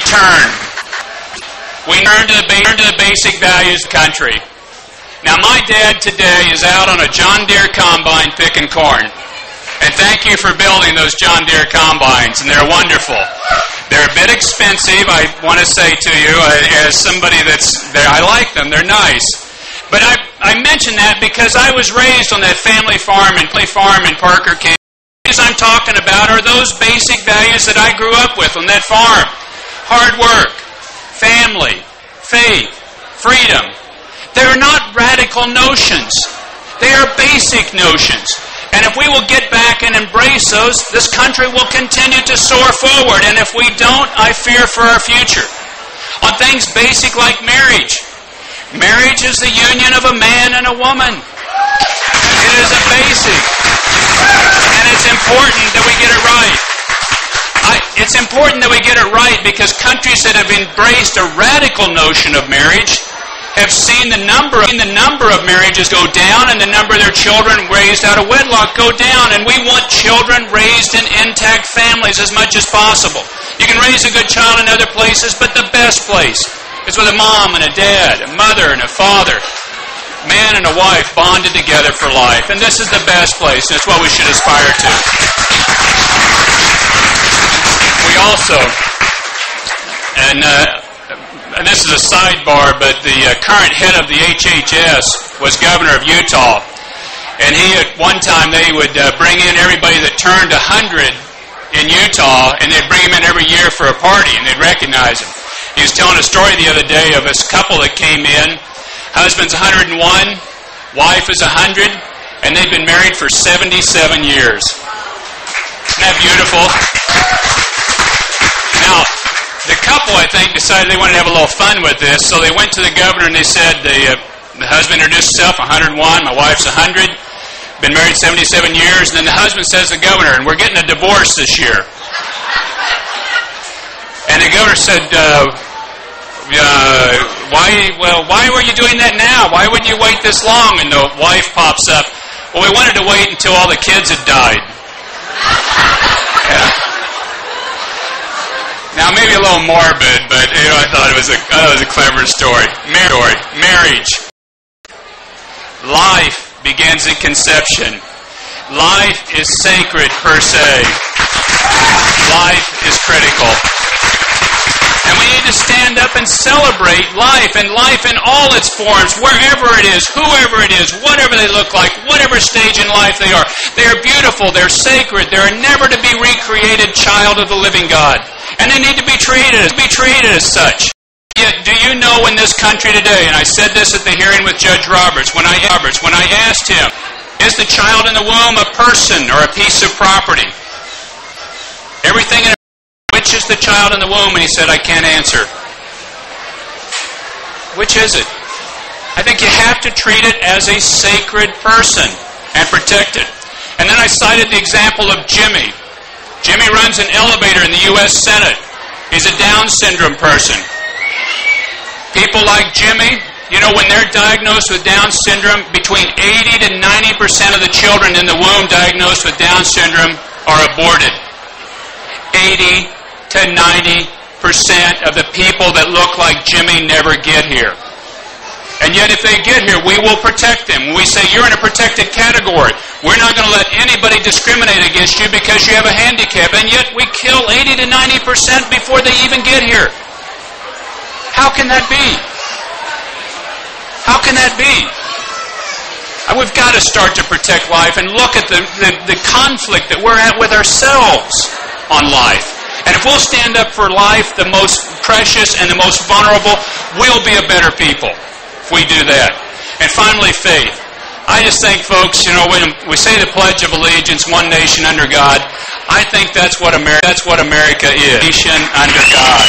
turn. We turn to the basic values of the country. Now, my dad today is out on a John Deere combine picking corn. And thank you for building those John Deere combines, and they're wonderful. They're a bit expensive, I want to say to you, as somebody that's there. I like them, they're nice. But I mention that because I was raised on that family farm in Parker, Kansas. What I'm talking about are those basic values that I grew up with on that farm. Hard work, family, faith, freedom. They're not radical notions. They are basic notions. And if we will get back and embrace those, this country will continue to soar forward. And if we don't, I fear for our future. On things basic like marriage. Marriage is the union of a man and a woman. It is a basic. And it's important that we get it right. It's important that we get it right because countries that have embraced a radical notion of marriage have seen the number of marriages go down and the number of their children raised out of wedlock go down. And we want children raised in intact families as much as possible. You can raise a good child in other places, but the best place is with a mom and a dad, a mother and a father, man and a wife bonded together for life. And this is the best place. That's what we should aspire to. We also, and this is a sidebar, but the current head of the HHS was governor of Utah. And he, at one time, they would bring in everybody that turned 100 in Utah, and they'd bring them in every year for a party, and they'd recognize them. He was telling a story the other day of this couple that came in. Husband's 101, wife is 100, and they've been married for 77 years. Isn't that beautiful? Now, the couple, I think, decided they wanted to have a little fun with this, so they went to the governor and they said, the husband introduced himself, 101, my wife's 100, been married 77 years, and then the husband says to the governor, and we're getting a divorce this year. And the governor said, why were you doing that now? Why wouldn't you wait this long? And the wife pops up, well, we wanted to wait until all the kids had died. Yeah. Now, maybe a little morbid, but I thought it was a clever story. Marriage. Life begins at conception. Life is sacred per se. Life is critical. And we need to stand up and celebrate life, and life in all its forms, wherever it is, whoever it is, whatever they look like, whatever stage in life they are. They are beautiful, they're sacred, they're a never to be recreated child of the living God. And they need to be treated as such. Yet, do you know in this country today, and I said this at the hearing with Judge Roberts, when I asked him, is the child in the womb a person or a piece of property? Everything in which is the child in the womb? And he said, I can't answer. Which is it? I think you have to treat it as a sacred person and protect it. And then I cited the example of Jimmy. Jimmy runs an elevator in the U.S. Senate. He's a Down syndrome person. People like Jimmy, when they're diagnosed with Down syndrome, between 80 to 90% of the children in the womb diagnosed with Down syndrome are aborted. 80 to 90% of the people that look like Jimmy never get here. And yet if they get here, we will protect them. We say, you're in a protected category. We're not going to let anybody discriminate against you because you have a handicap. And yet we kill 80 to 90% before they even get here. How can that be? How can that be? We've got to start to protect life and look at the conflict that we're at with ourselves on life. And if we'll stand up for life, the most precious and the most vulnerable, we'll be a better people if we do that. And finally, faith. I just think, folks, when we say the Pledge of Allegiance, one nation under God, I think that's what America is. Nation under God.